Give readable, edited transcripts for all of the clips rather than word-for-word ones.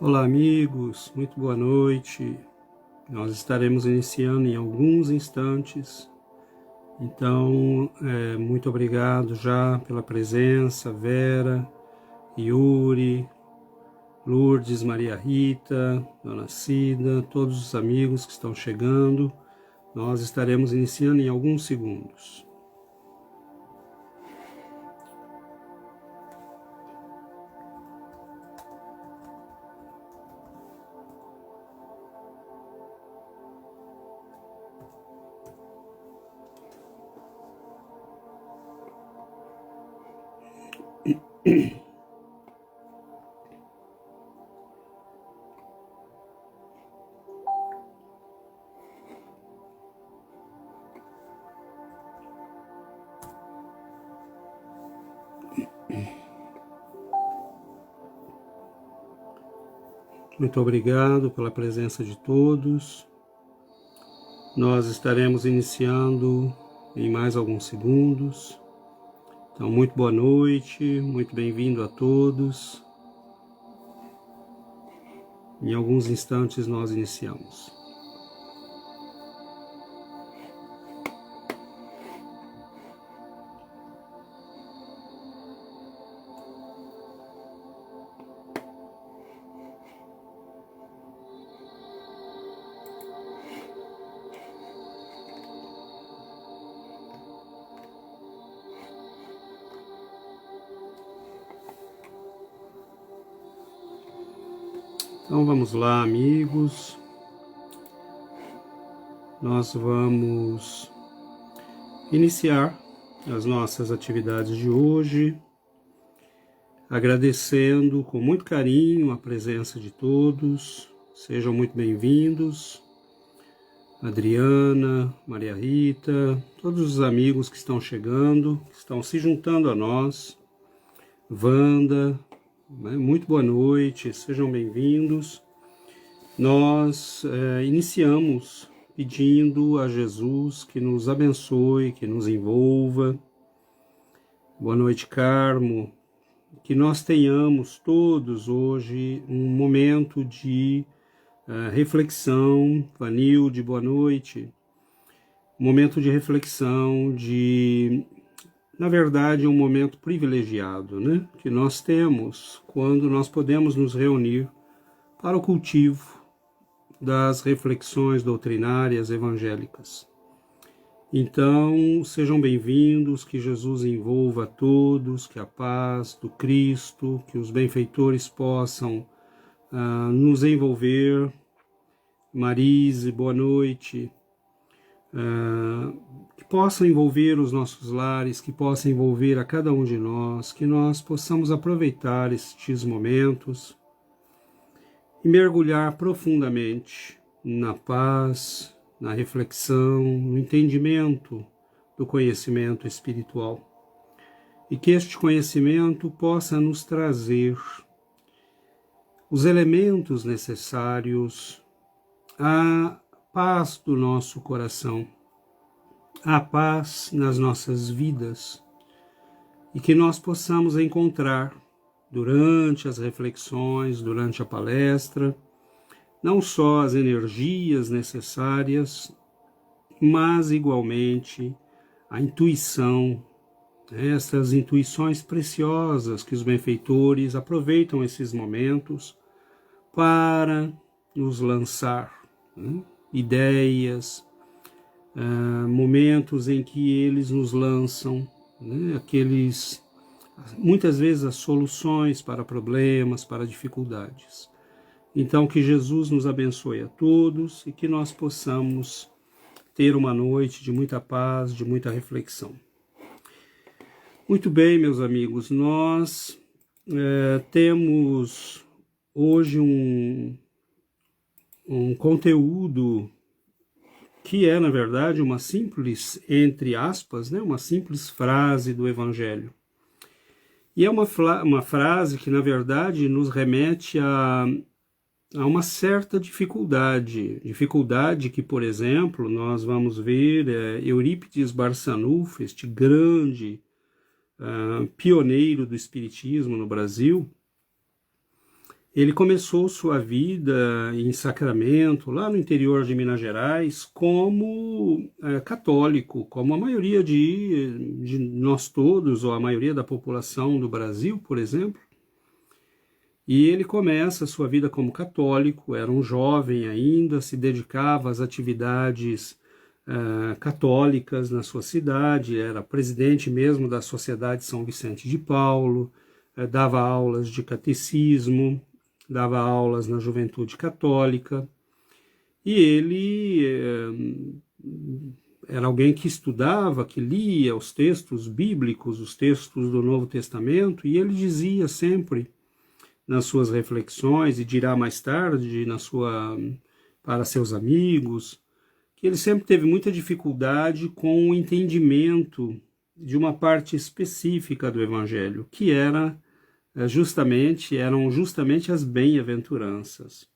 Olá, amigos, muito boa noite. Nós estaremos iniciando em alguns instantes, então, muito obrigado já pela presença, Vera, Yuri, Lourdes, Maria Rita, Dona Cida, todos os amigos que estão chegando. Nós estaremos iniciando em alguns segundos. Muito obrigado pela presença de todos. Nós estaremos iniciando em mais alguns segundos. Então, muito boa noite, muito bem-vindo a todos. Em alguns instantes nós iniciamos. Então vamos lá, amigos. Nós vamos iniciar as nossas atividades de hoje, agradecendo com muito carinho a presença de todos. Sejam muito bem-vindos. Adriana, Maria Rita, todos os amigos que estão chegando, que estão se juntando a nós. Wanda, muito boa noite, sejam bem-vindos. Nós iniciamos pedindo a Jesus que nos abençoe, que nos envolva. Boa noite, Carmo. Que nós tenhamos todos hoje um momento de reflexão. Vanilde, boa noite. Um momento de reflexão, na verdade, um momento privilegiado, né? Que nós temos quando nós podemos nos reunir para o cultivo das reflexões doutrinárias evangélicas. Então, sejam bem-vindos, que Jesus envolva a todos, que a paz do Cristo, que os benfeitores possam nos envolver. Marise, boa noite. Que possa envolver os nossos lares, que possa envolver a cada um de nós, que nós possamos aproveitar estes momentos e mergulhar profundamente na paz, na reflexão, no entendimento do conhecimento espiritual. E que este conhecimento possa nos trazer os elementos necessários à paz do nosso coração, a paz nas nossas vidas, e que nós possamos encontrar durante as reflexões, durante a palestra, não só as energias necessárias, mas igualmente a intuição, essas intuições preciosas que os benfeitores aproveitam esses momentos para nos lançar, ideias, momentos em que eles nos lançam, muitas vezes as soluções para problemas, para dificuldades. Então que Jesus nos abençoe a todos e que nós possamos ter uma noite de muita paz, de muita reflexão. Muito bem, meus amigos, nós temos hoje um conteúdo que é, na verdade, uma simples, entre aspas, uma simples frase do Evangelho. E é uma frase que, na verdade, nos remete a uma certa dificuldade que, por exemplo, nós vamos ver Eurípides Barçanufo, este grande pioneiro do espiritismo no Brasil, Ele começou sua vida em Sacramento, lá no interior de Minas Gerais, como católico, como a maioria de nós todos, ou a maioria da população do Brasil, por exemplo. E ele começa a sua vida como católico, era um jovem ainda, se dedicava às atividades católicas na sua cidade, era presidente mesmo da Sociedade São Vicente de Paulo, dava aulas de catecismo, dava aulas na Juventude Católica, e ele era alguém que estudava, que lia os textos bíblicos, os textos do Novo Testamento, e ele dizia sempre nas suas reflexões, e dirá mais tarde para seus amigos, que ele sempre teve muita dificuldade com o entendimento de uma parte específica do Evangelho, que eram justamente as bem-aventuranças.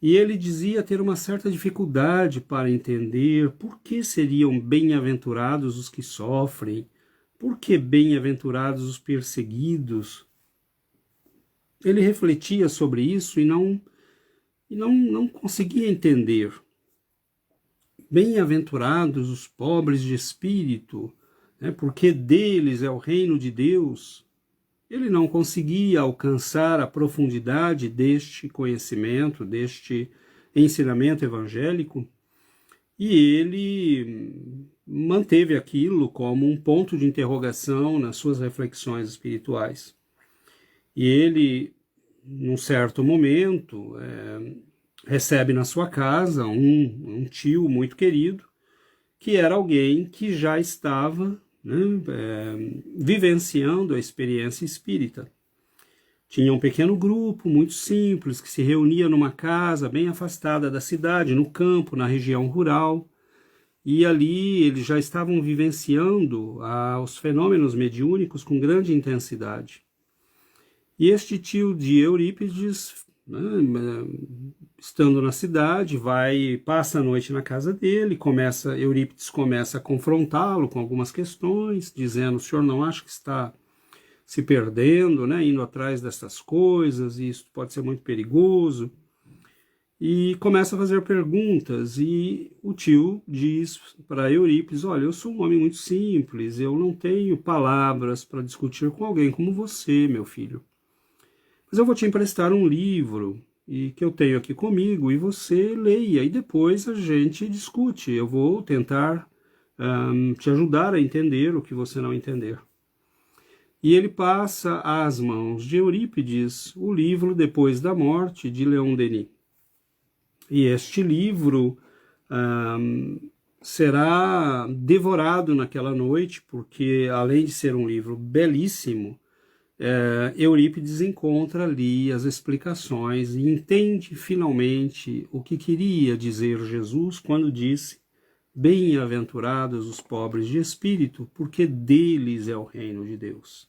E ele dizia ter uma certa dificuldade para entender por que seriam bem-aventurados os que sofrem, por que bem-aventurados os perseguidos. Ele refletia sobre isso e não conseguia entender. Bem-aventurados os pobres de espírito, porque deles é o reino de Deus. Ele não conseguia alcançar a profundidade deste conhecimento, deste ensinamento evangélico, e ele manteve aquilo como um ponto de interrogação nas suas reflexões espirituais. E ele, num certo momento, recebe na sua casa um tio muito querido, que era alguém que já estava vivenciando a experiência espírita. Tinha um pequeno grupo muito simples que se reunia numa casa bem afastada da cidade, no campo, na região rural, e ali eles já estavam vivenciando os fenômenos mediúnicos com grande intensidade. E este tio de Eurípides, estando na cidade, passa a noite na casa dele, Eurípides começa a confrontá-lo com algumas questões, dizendo: o senhor não acha que está se perdendo, indo atrás dessas coisas, e isso pode ser muito perigoso? E começa a fazer perguntas, e o tio diz para Eurípides: olha, eu sou um homem muito simples, eu não tenho palavras para discutir com alguém como você, meu filho. Mas eu vou te emprestar um livro e que eu tenho aqui comigo, e você leia, e depois a gente discute. Eu vou tentar te ajudar a entender o que você não entender. E ele passa às mãos de Eurípides o livro Depois da Morte, de Leon Denis. E este livro será devorado naquela noite, porque além de ser um livro belíssimo, Eurípides encontra ali as explicações e entende finalmente o que queria dizer Jesus quando disse: bem-aventurados os pobres de espírito, porque deles é o reino de Deus.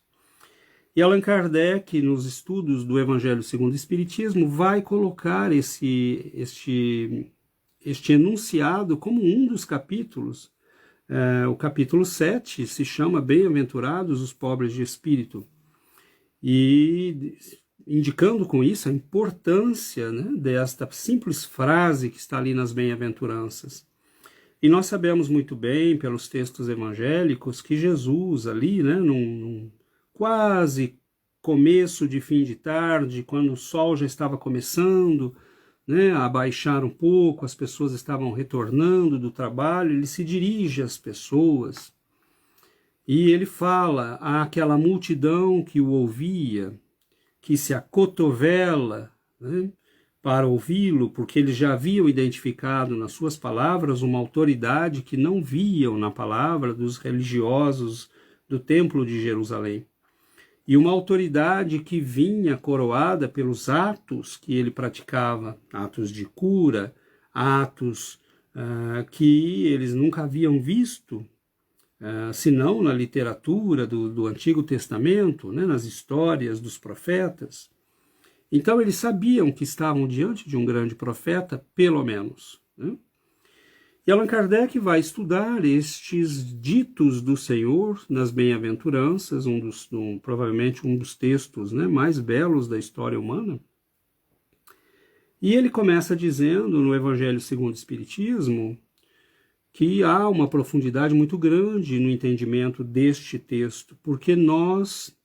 E Allan Kardec, nos estudos do Evangelho segundo o Espiritismo, vai colocar este enunciado como um dos capítulos. O capítulo 7 se chama Bem-aventurados os pobres de espírito, e indicando com isso a importância desta simples frase que está ali nas bem-aventuranças. E nós sabemos muito bem, pelos textos evangélicos, que Jesus ali, num quase começo de fim de tarde, quando o sol já estava começando a baixar um pouco, as pessoas estavam retornando do trabalho, ele se dirige às pessoas e ele fala àquela multidão que o ouvia, que se acotovela para ouvi-lo, porque eles já haviam identificado nas suas palavras uma autoridade que não viam na palavra dos religiosos do Templo de Jerusalém. E uma autoridade que vinha coroada pelos atos que ele praticava, atos de cura, atos que eles nunca haviam visto, senão na literatura do Antigo Testamento, nas histórias dos profetas. Então eles sabiam que estavam diante de um grande profeta, pelo menos. E Allan Kardec vai estudar estes ditos do Senhor nas bem-aventuranças, provavelmente um dos textos mais belos da história humana, E ele começa dizendo no Evangelho segundo o Espiritismo que há uma profundidade muito grande no entendimento deste texto, porque nós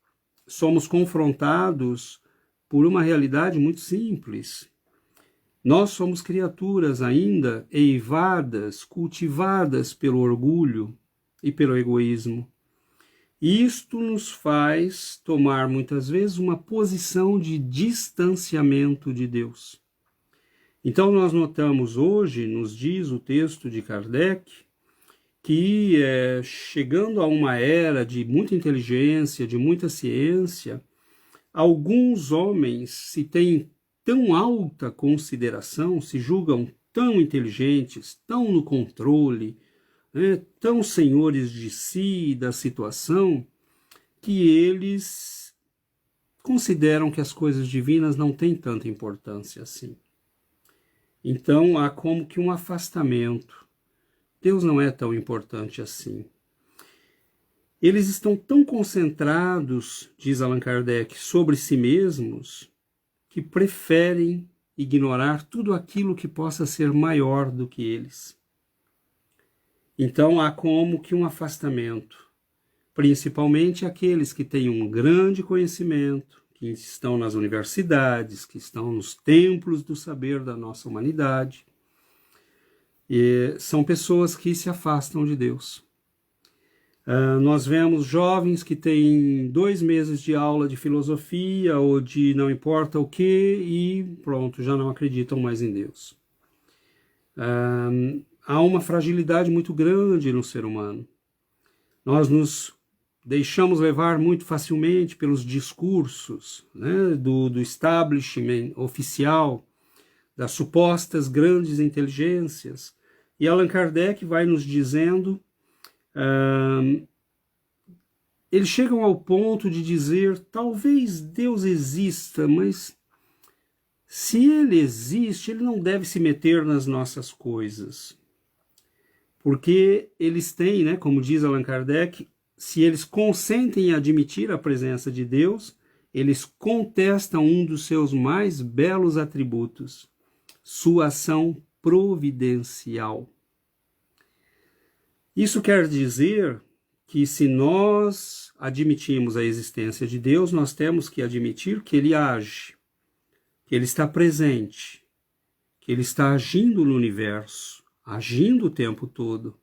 somos confrontados por uma realidade muito simples. Nós somos criaturas ainda eivadas, cultivadas pelo orgulho e pelo egoísmo. Isto nos faz tomar muitas vezes uma posição de distanciamento de Deus. Então nós notamos hoje, nos diz o texto de Kardec, que chegando a uma era de muita inteligência, de muita ciência, alguns homens se têm tão alta consideração, se julgam tão inteligentes, tão no controle, tão senhores de si e da situação, que eles consideram que as coisas divinas não têm tanta importância assim. Então há como que um afastamento. Deus não é tão importante assim. Eles estão tão concentrados, diz Allan Kardec, sobre si mesmos, que preferem ignorar tudo aquilo que possa ser maior do que eles. Então há como que um afastamento, principalmente aqueles que têm um grande conhecimento, que estão nas universidades, que estão nos templos do saber da nossa humanidade. E são pessoas que se afastam de Deus. Nós vemos jovens que têm 2 meses de aula de filosofia ou de não importa o que e pronto, já não acreditam mais em Deus. Há uma fragilidade muito grande no ser humano. Nós nos deixamos levar muito facilmente pelos discursos, né, do establishment oficial, das supostas grandes inteligências. E Allan Kardec vai nos dizendo, eles chegam ao ponto de dizer, talvez Deus exista, mas se ele existe, ele não deve se meter nas nossas coisas. Porque eles têm, né, como diz Allan Kardec, se eles consentem admitir a presença de Deus, eles contestam um dos seus mais belos atributos, sua ação providencial. Isso quer dizer que se nós admitimos a existência de Deus, nós temos que admitir que ele age, que ele está presente, que ele está agindo no universo, agindo o tempo todo,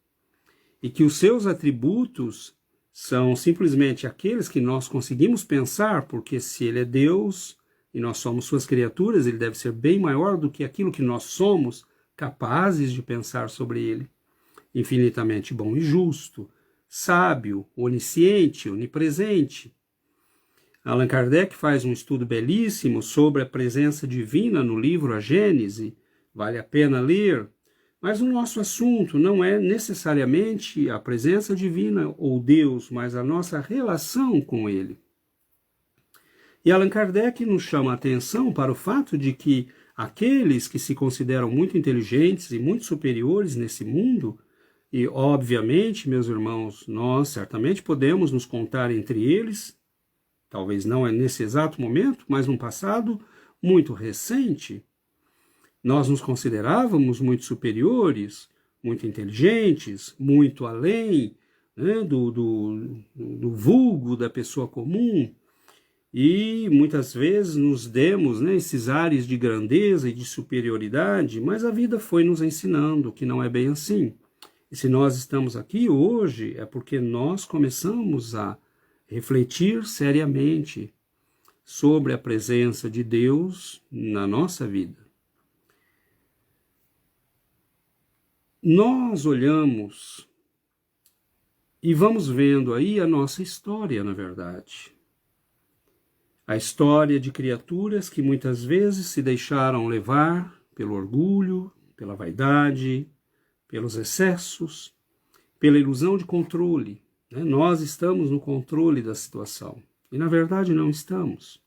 e que os seus atributos são simplesmente aqueles que nós conseguimos pensar, porque se ele é Deus e nós somos suas criaturas, ele deve ser bem maior do que aquilo que nós somos capazes de pensar sobre ele. Infinitamente bom e justo, sábio, onisciente, onipresente. Allan Kardec faz um estudo belíssimo sobre a presença divina no livro A Gênese, vale a pena ler, mas o nosso assunto não é necessariamente a presença divina ou Deus, mas a nossa relação com ele. E Allan Kardec nos chama a atenção para o fato de que aqueles que se consideram muito inteligentes e muito superiores nesse mundo, e obviamente, meus irmãos, nós certamente podemos nos contar entre eles, talvez não é nesse exato momento, mas num passado muito recente, nós nos considerávamos muito superiores, muito inteligentes, muito além, né, do vulgo, da pessoa comum, e muitas vezes nos demos, né, esses ares de grandeza e de superioridade, mas a vida foi nos ensinando que não é bem assim. E se nós estamos aqui hoje, é porque nós começamos a refletir seriamente sobre a presença de Deus na nossa vida. Nós olhamos e vamos vendo aí a nossa história, na verdade. A história de criaturas que muitas vezes se deixaram levar pelo orgulho, pela vaidade, pelos excessos, pela ilusão de controle. Né? Nós estamos no controle da situação e, na verdade, não estamos.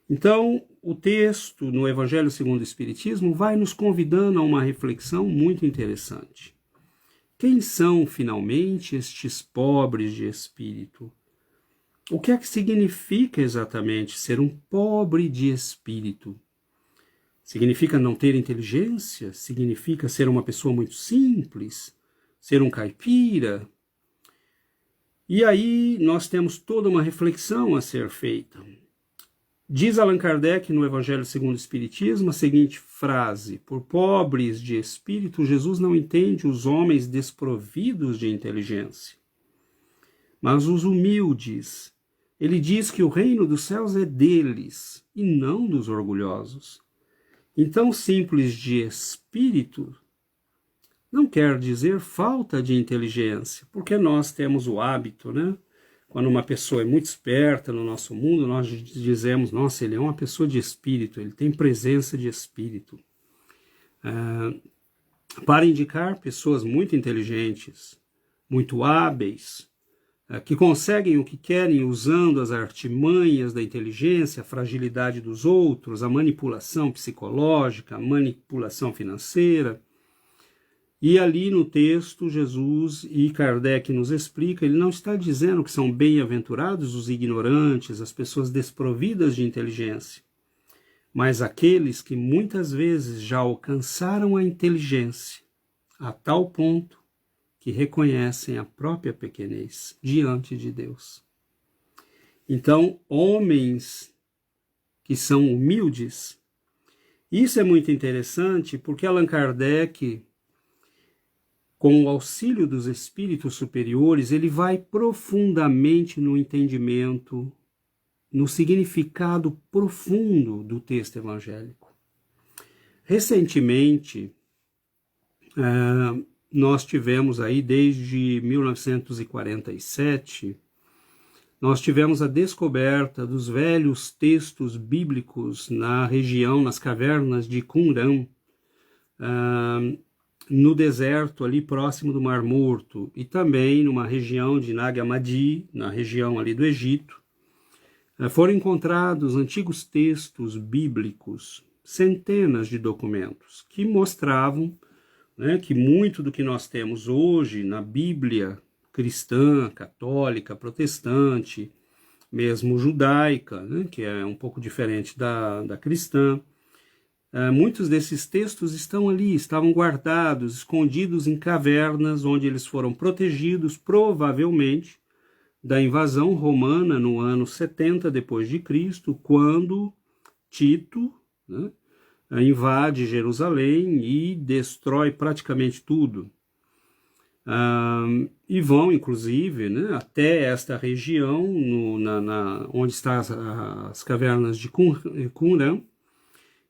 Então, o texto no Evangelho segundo o Espiritismo vai nos convidando a uma reflexão muito interessante. Quem são, finalmente, estes pobres de espírito? O que é que significa exatamente ser um pobre de espírito? Significa não ter inteligência? Significa ser uma pessoa muito simples? Ser um caipira? E aí nós temos toda uma reflexão a ser feita. Diz Allan Kardec no Evangelho segundo o Espiritismo a seguinte frase: por pobres de espírito, Jesus não entende os homens desprovidos de inteligência, mas os humildes. Ele diz que o reino dos céus é deles e não dos orgulhosos. Então, simples de espírito não quer dizer falta de inteligência, porque nós temos o hábito, né? Quando uma pessoa é muito esperta no nosso mundo, nós dizemos, nossa, ele é uma pessoa de espírito, ele tem presença de espírito. Para indicar pessoas muito inteligentes, muito hábeis, que conseguem o que querem usando as artimanhas da inteligência, a fragilidade dos outros, a manipulação psicológica, a manipulação financeira. E ali no texto, Jesus e Kardec nos explica, ele não está dizendo que são bem-aventurados os ignorantes, as pessoas desprovidas de inteligência, mas aqueles que muitas vezes já alcançaram a inteligência a tal ponto que reconhecem a própria pequenez diante de Deus. Então, homens que são humildes, isso é muito interessante porque Allan Kardec, com o auxílio dos espíritos superiores, ele vai profundamente no entendimento, no significado profundo do texto evangélico. Recentemente, nós tivemos aí, desde 1947, nós tivemos a descoberta dos velhos textos bíblicos na região, nas cavernas de Qumran, no deserto ali próximo do Mar Morto, e também numa região de Nag Hammadi, na região ali do Egito. Foram encontrados antigos textos bíblicos, centenas de documentos, que mostravam, né, que muito do que nós temos hoje na Bíblia cristã, católica, protestante, mesmo judaica, né, que é um pouco diferente da cristã, muitos desses textos estão ali, estavam guardados, escondidos em cavernas, onde eles foram protegidos, provavelmente, da invasão romana no ano 70 depois de Cristo, quando Tito, né, invade Jerusalém e destrói praticamente tudo. E vão, inclusive, né, até esta região, onde estão as cavernas de Qumran,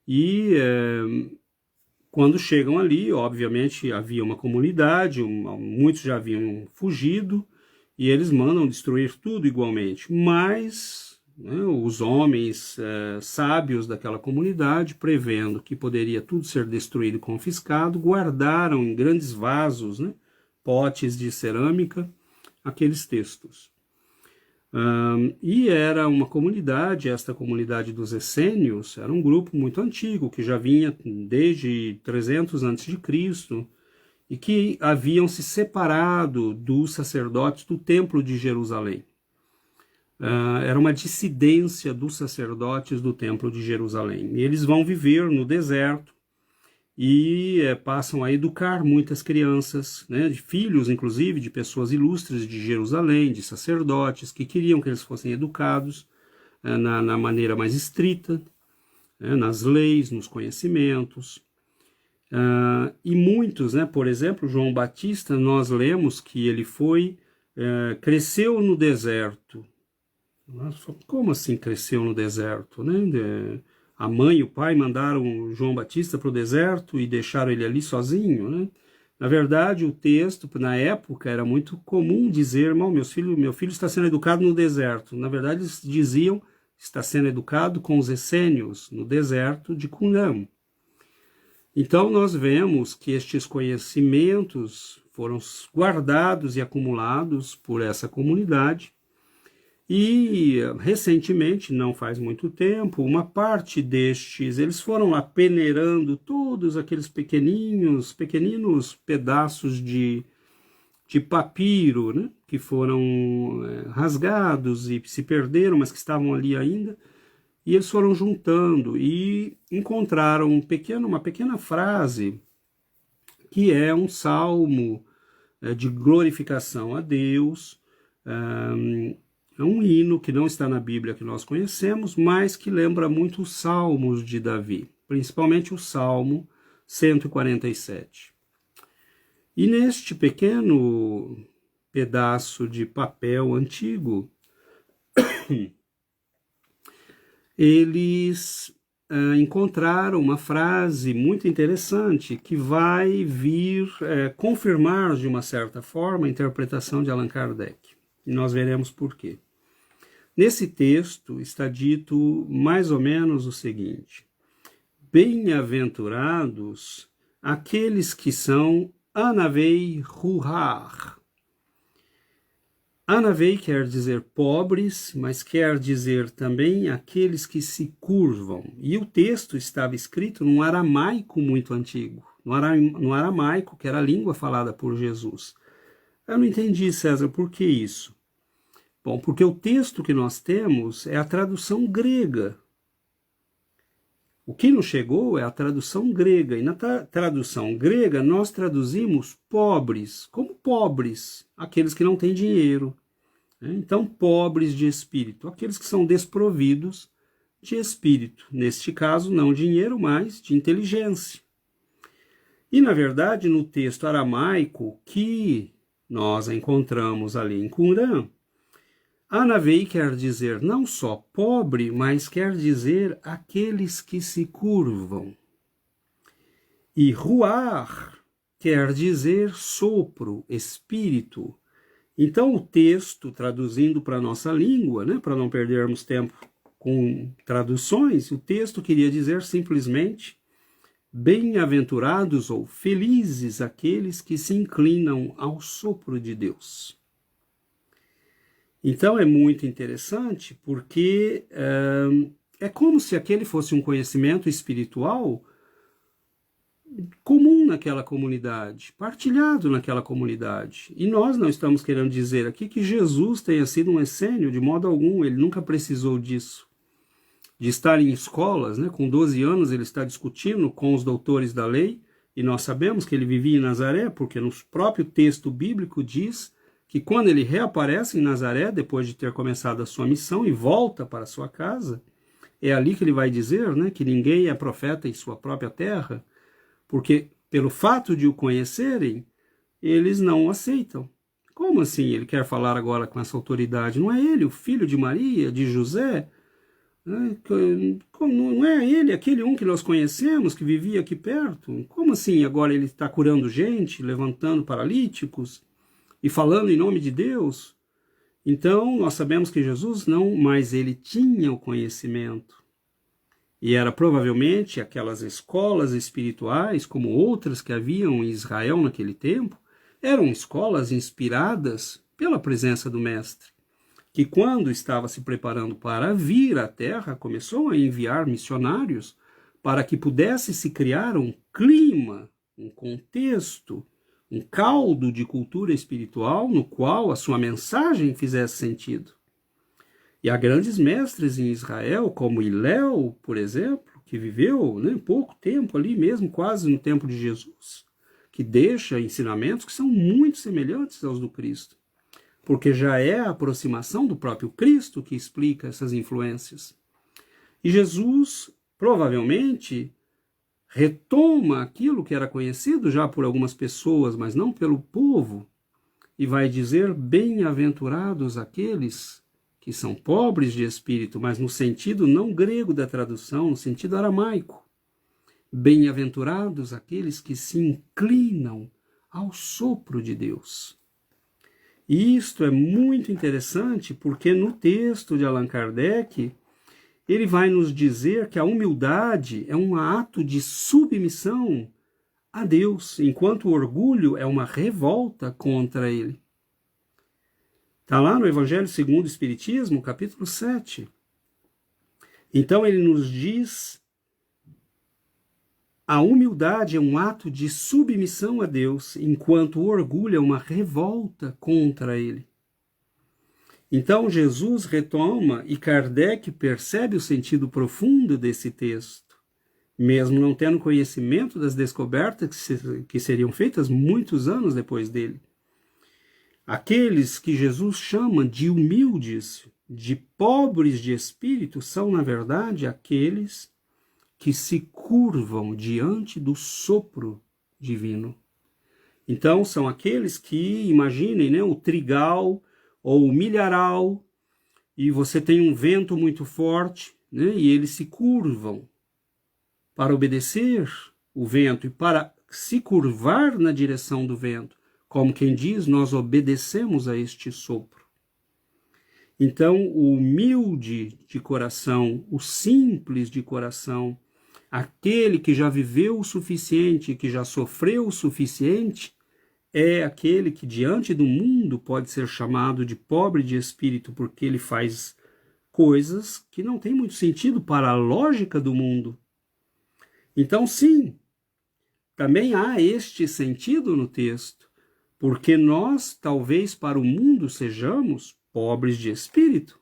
e quando chegam ali, obviamente havia uma comunidade, muitos já haviam fugido, e eles mandam destruir tudo igualmente, mas, né, os homens sábios daquela comunidade, prevendo que poderia tudo ser destruído e confiscado, guardaram em grandes vasos, né, potes de cerâmica, aqueles textos. E era uma comunidade, esta comunidade dos essênios, era um grupo muito antigo, que já vinha desde 300 a.C., e que haviam se separado dos sacerdotes do Templo de Jerusalém. Era uma dissidência dos sacerdotes do Templo de Jerusalém. E eles vão viver no deserto e passam a educar muitas crianças, né, de filhos, inclusive, de pessoas ilustres de Jerusalém, de sacerdotes, que queriam que eles fossem educados na maneira mais estrita, nas leis, nos conhecimentos. E muitos, né, por exemplo, João Batista, nós lemos que ele cresceu no deserto. Como assim cresceu no deserto, né? A mãe e o pai mandaram João Batista para o deserto e deixaram ele ali sozinho, né? Na verdade, o texto, na época, era muito comum dizer, irmão, meu filho está sendo educado no deserto. Na verdade, eles diziam, está sendo educado com os essênios, no deserto de Qumran. Então, nós vemos que estes conhecimentos foram guardados e acumulados por essa comunidade. E, recentemente, não faz muito tempo, uma parte destes, eles foram lá peneirando todos aqueles pequeninos pedaços de papiro, né, que foram rasgados e se perderam, mas que estavam ali ainda, E eles foram juntando e encontraram uma pequena frase que é um salmo de glorificação a Deus, é um hino que não está na Bíblia que nós conhecemos, mas que lembra muito os salmos de Davi, principalmente o Salmo 147. E neste pequeno pedaço de papel antigo, eles encontraram uma frase muito interessante que vai vir confirmar, de uma certa forma, a interpretação de Allan Kardec. E nós veremos por quê. Nesse texto está dito mais ou menos o seguinte: bem-aventurados aqueles que são anavei ruhar. Anavei quer dizer pobres, mas quer dizer também aqueles que se curvam. E o texto estava escrito num aramaico muito antigo, no aramaico, que era a língua falada por Jesus. Eu não entendi, César, por que isso? Bom, porque o texto que nós temos é a tradução grega. O que nos chegou é a tradução grega, e na tradução grega nós traduzimos pobres, como pobres, aqueles que não têm dinheiro. Então, pobres de espírito, aqueles que são desprovidos de espírito. Neste caso, não dinheiro, mas de inteligência. E, na verdade, no texto aramaico que nós encontramos ali em Qumran, Anavei quer dizer não só pobre, mas quer dizer aqueles que se curvam. E ruar quer dizer sopro, espírito. Então o texto, traduzindo para a nossa língua, para não perdermos tempo com traduções, o texto queria dizer simplesmente bem-aventurados ou felizes aqueles que se inclinam ao sopro de Deus. Então é muito interessante porque é como se aquele fosse um conhecimento espiritual comum naquela comunidade, partilhado naquela comunidade. E nós não estamos querendo dizer aqui que Jesus tenha sido um essênio, de modo algum, ele nunca precisou disso. De estar em escolas, com 12 anos ele está discutindo com os doutores da lei, e nós sabemos que ele vivia em Nazaré, porque no próprio texto bíblico diz que quando ele reaparece em Nazaré, depois de ter começado a sua missão e volta para sua casa, é ali que ele vai dizer que ninguém é profeta em sua própria terra, porque pelo fato de o conhecerem, eles não o aceitam. Como assim ele quer falar agora com essa autoridade? Não é ele, o filho de Maria, de José? Não é ele, aquele um que nós conhecemos, que vivia aqui perto? Como assim agora ele está curando gente, levantando paralíticos e falando em nome de Deus? Então nós sabemos que Jesus não, mas ele tinha o conhecimento. E era provavelmente aquelas escolas espirituais, como outras que haviam em Israel naquele tempo, eram escolas inspiradas pela presença do Mestre, que quando estava se preparando para vir à Terra, começou a enviar missionários para que pudesse se criar um clima, um contexto, um caldo de cultura espiritual no qual a sua mensagem fizesse sentido. E há grandes mestres em Israel, como Hillel, por exemplo, que viveu pouco tempo ali mesmo, quase no tempo de Jesus, que deixa ensinamentos que são muito semelhantes aos do Cristo, porque já é a aproximação do próprio Cristo que explica essas influências. E Jesus, provavelmente, retoma aquilo que era conhecido já por algumas pessoas, mas não pelo povo, e vai dizer: bem-aventurados aqueles que são pobres de espírito, mas no sentido não grego da tradução, no sentido aramaico. Bem-aventurados aqueles que se inclinam ao sopro de Deus. E isto é muito interessante porque no texto de Allan Kardec, ele vai nos dizer que a humildade é um ato de submissão a Deus, enquanto o orgulho é uma revolta contra ele. Está lá no Evangelho segundo o Espiritismo, capítulo 7. Então ele nos diz: a humildade é um ato de submissão a Deus, enquanto o orgulho é uma revolta contra ele. Então Jesus retoma e Kardec percebe o sentido profundo desse texto, mesmo não tendo conhecimento das descobertas que seriam feitas muitos anos depois dele. Aqueles que Jesus chama de humildes, de pobres de espírito, são, na verdade, aqueles que se curvam diante do sopro divino. Então, são aqueles que, imaginem, né, o trigal ou o milharal, e você tem um vento muito forte, né, e eles se curvam para obedecer o vento e para se curvar na direção do vento. Como quem diz, nós obedecemos a este sopro. Então, o humilde de coração, o simples de coração, aquele que já viveu o suficiente, que já sofreu o suficiente, é aquele que diante do mundo pode ser chamado de pobre de espírito, porque ele faz coisas que não têm muito sentido para a lógica do mundo. Então, sim, também há este sentido no texto, porque nós, talvez para o mundo, sejamos pobres de espírito.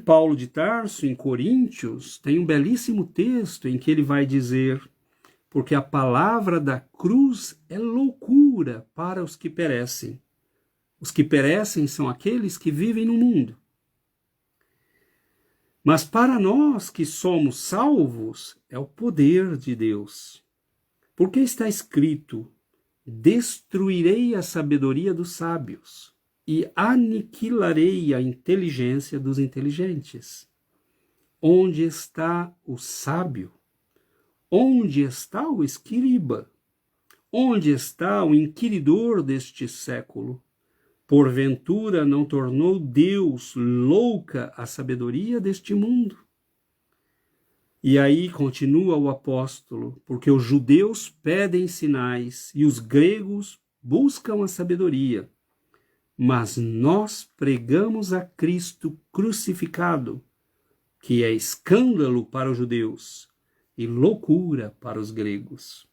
Paulo de Tarso, em Coríntios, tem um belíssimo texto em que ele vai dizer: porque a palavra da cruz é loucura para os que perecem. Os que perecem são aqueles que vivem no mundo. Mas para nós que somos salvos, é o poder de Deus. Porque está escrito: destruirei a sabedoria dos sábios e aniquilarei a inteligência dos inteligentes. Onde está o sábio? Onde está o escriba? Onde está o inquiridor deste século? Porventura não tornou Deus louca a sabedoria deste mundo? E aí continua o apóstolo: porque os judeus pedem sinais e os gregos buscam a sabedoria, mas nós pregamos a Cristo crucificado, que é escândalo para os judeus e loucura para os gregos.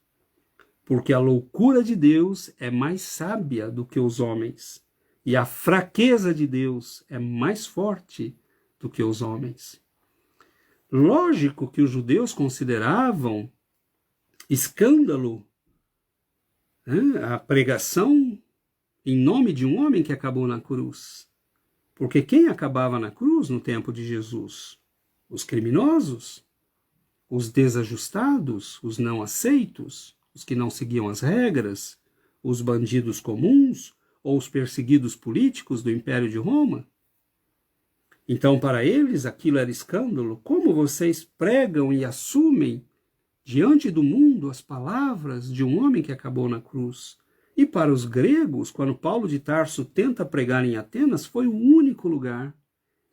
Porque a loucura de Deus é mais sábia do que os homens, e a fraqueza de Deus é mais forte do que os homens. Lógico que os judeus consideravam escândalo, a pregação em nome de um homem que acabou na cruz. Porque quem acabava na cruz no tempo de Jesus? Os criminosos, os desajustados, os não aceitos, os que não seguiam as regras, os bandidos comuns ou os perseguidos políticos do Império de Roma. Então, para eles, aquilo era escândalo. Como vocês pregam e assumem diante do mundo as palavras de um homem que acabou na cruz? E para os gregos, quando Paulo de Tarso tenta pregar em Atenas, foi o único lugar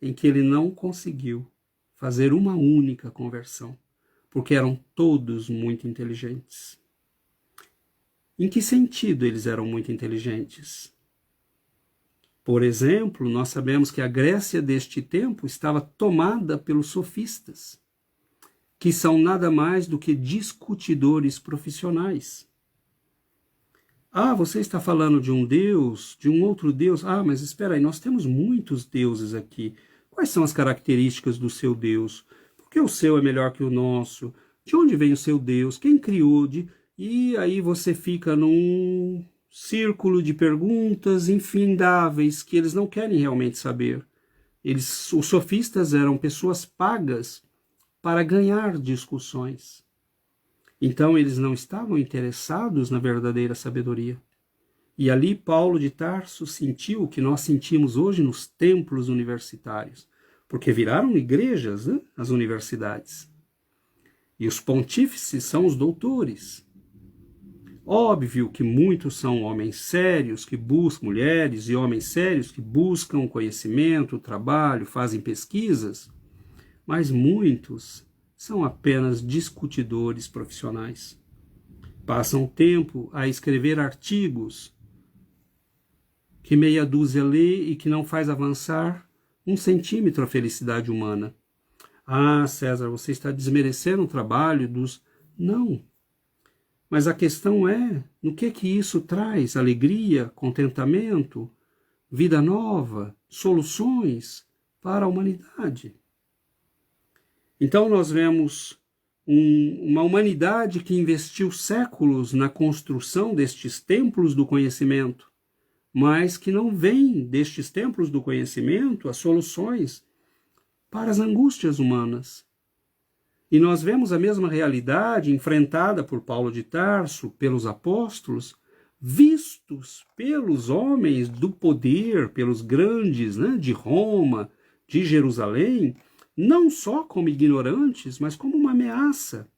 em que ele não conseguiu fazer uma única conversão, porque eram todos muito inteligentes. Em que sentido eles eram muito inteligentes? Por exemplo, nós sabemos que a Grécia deste tempo estava tomada pelos sofistas, que são nada mais do que discutidores profissionais. Ah, você está falando de um Deus, de um outro Deus? Ah, mas espera aí, nós temos muitos deuses aqui. Quais são as características do seu Deus? Por que o seu é melhor que o nosso? De onde vem o seu Deus? Quem criou? E aí você fica num círculo de perguntas infindáveis que eles não querem realmente saber. Os sofistas eram pessoas pagas para ganhar discussões. Então eles não estavam interessados na verdadeira sabedoria. E ali Paulo de Tarso sentiu o que nós sentimos hoje nos templos universitários, porque viraram igrejas, né, as universidades. E os pontífices são os doutores. Óbvio que muitos são homens sérios que buscam, mulheres e homens sérios que buscam conhecimento, trabalho, fazem pesquisas, mas muitos são apenas discutidores profissionais. Passam tempo a escrever artigos que meia dúzia lê e que não faz avançar 1 centímetro a felicidade humana. Ah, César, você está desmerecendo o trabalho dos... Não. Mas a questão é, no que isso traz? Alegria, contentamento? vida nova, soluções para a humanidade. Então nós vemos uma humanidade que investiu séculos na construção destes templos do conhecimento, mas que não vem destes templos do conhecimento as soluções para as angústias humanas. E nós vemos a mesma realidade enfrentada por Paulo de Tarso, pelos apóstolos, vistos pelos homens do poder, pelos grandes, né, de Roma, de Jerusalém, não só como ignorantes, mas como uma ameaça.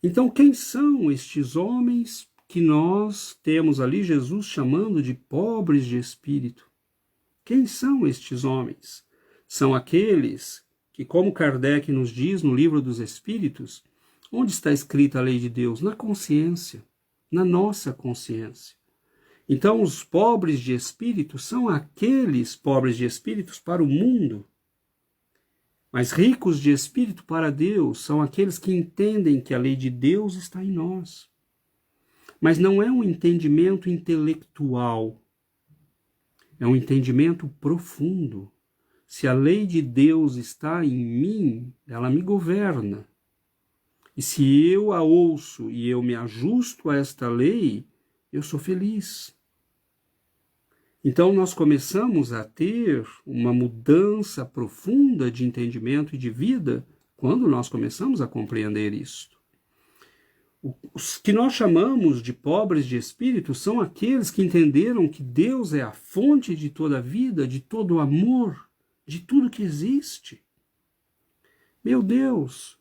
Então, quem são estes homens que nós temos ali Jesus chamando de pobres de espírito? Quem são estes homens? São aqueles que, como Kardec nos diz no Livro dos Espíritos, onde está escrita a lei de Deus? Na consciência, na nossa consciência. Então, os pobres de espírito são aqueles pobres de espíritos para o mundo, mas ricos de espírito para Deus são aqueles que entendem que a lei de Deus está em nós. Mas não é um entendimento intelectual, é um entendimento profundo. Se a lei de Deus está em mim, ela me governa. E se eu a ouço e eu me ajusto a esta lei, eu sou feliz. Então nós começamos a ter uma mudança profunda de entendimento e de vida quando nós começamos a compreender isto. Os que nós chamamos de pobres de espírito são aqueles que entenderam que Deus é a fonte de toda a vida, de todo o amor, de tudo que existe. Meu Deus,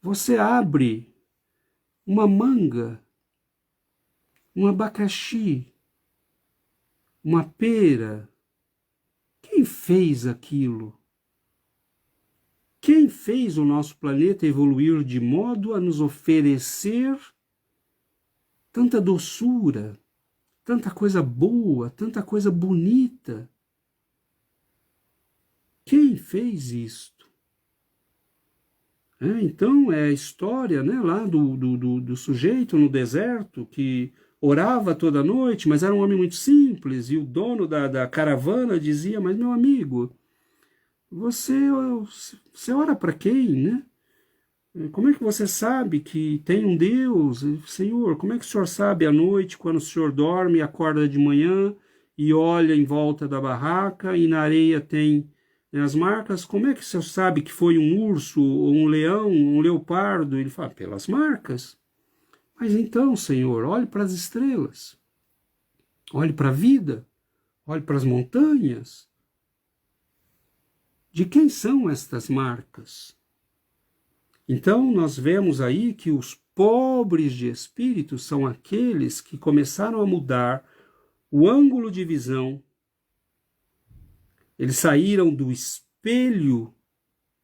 você abre uma manga, um abacaxi, uma pera. Quem fez aquilo? Quem fez o nosso planeta evoluir de modo a nos oferecer tanta doçura, tanta coisa boa, tanta coisa bonita? Quem fez isto? Então é a história, né, lá do sujeito no deserto que orava toda noite, mas era um homem muito simples, e o dono da caravana dizia: mas meu amigo, você ora para quem, né? Como é que você sabe que tem um Deus? Senhor, como é que o senhor sabe à noite, quando o senhor dorme, acorda de manhã e olha em volta da barraca e na areia tem as marcas? Como é que o senhor sabe que foi um urso, ou um leão, um leopardo? Ele fala: pelas marcas. Mas então, Senhor, olhe para as estrelas, olhe para a vida, olhe para as montanhas. De quem são estas marcas? Então, nós vemos aí que os pobres de espírito são aqueles que começaram a mudar o ângulo de visão. Eles saíram do espelho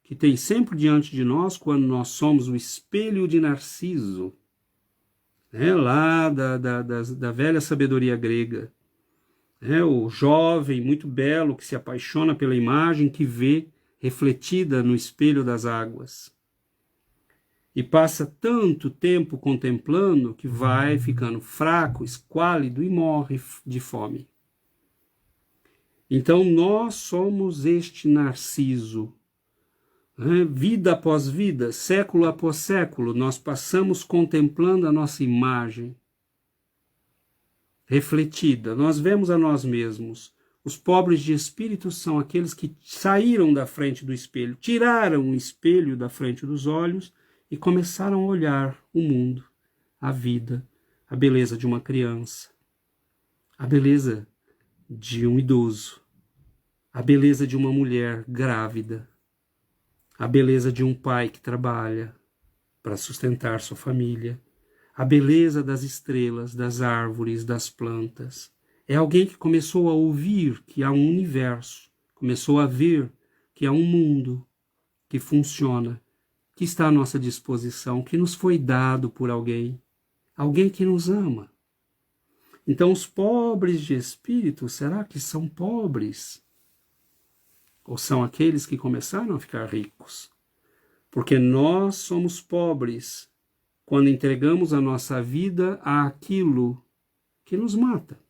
que tem sempre diante de nós, quando nós somos o espelho de Narciso, lá da velha sabedoria grega. O jovem muito belo que se apaixona pela imagem que vê refletida no espelho das águas. E passa tanto tempo contemplando que vai ficando fraco, esquálido e morre de fome. Então nós somos este Narciso. Vida após vida, século após século, nós passamos contemplando a nossa imagem refletida. Nós vemos a nós mesmos. Os pobres de espírito são aqueles que saíram da frente do espelho, tiraram o espelho da frente dos olhos e começaram a olhar o mundo, a vida, a beleza de uma criança, a beleza de um idoso, a beleza de uma mulher grávida, a beleza de um pai que trabalha para sustentar sua família, a beleza das estrelas, das árvores, das plantas. É alguém que começou a ouvir que há um universo, começou a ver que há um mundo que funciona, que está à nossa disposição, que nos foi dado por alguém que nos ama. Então, os pobres de espírito, será que são pobres? Ou são aqueles que começaram a ficar ricos? Porque nós somos pobres quando entregamos a nossa vida àquilo que nos mata.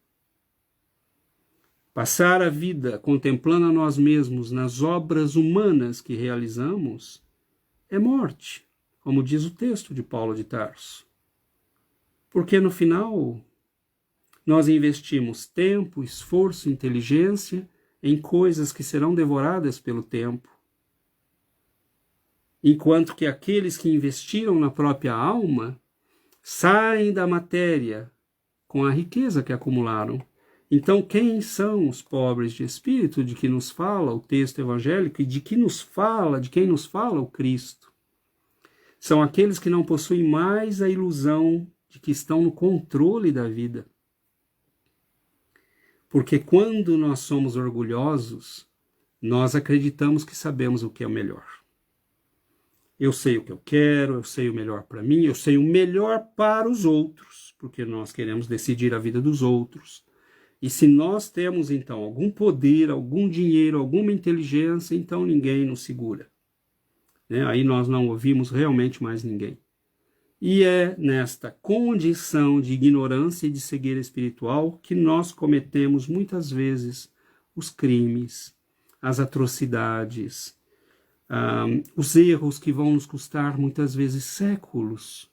Passar a vida contemplando a nós mesmos nas obras humanas que realizamos é morte, como diz o texto de Paulo de Tarso. Porque no final nós investimos tempo, esforço, inteligência em coisas que serão devoradas pelo tempo. Enquanto que aqueles que investiram na própria alma saem da matéria com a riqueza que acumularam. Então, quem são os pobres de espírito de que nos fala o texto evangélico e de quem nos fala o Cristo? São aqueles que não possuem mais a ilusão de que estão no controle da vida. Porque quando nós somos orgulhosos, nós acreditamos que sabemos o que é o melhor. Eu sei o que eu quero, eu sei o melhor para mim, eu sei o melhor para os outros, porque nós queremos decidir a vida dos outros. E se nós temos, então, algum poder, algum dinheiro, alguma inteligência, então ninguém nos segura. Aí nós não ouvimos realmente mais ninguém. E é nesta condição de ignorância e de cegueira espiritual que nós cometemos muitas vezes os crimes, as atrocidades, os erros que vão nos custar muitas vezes séculos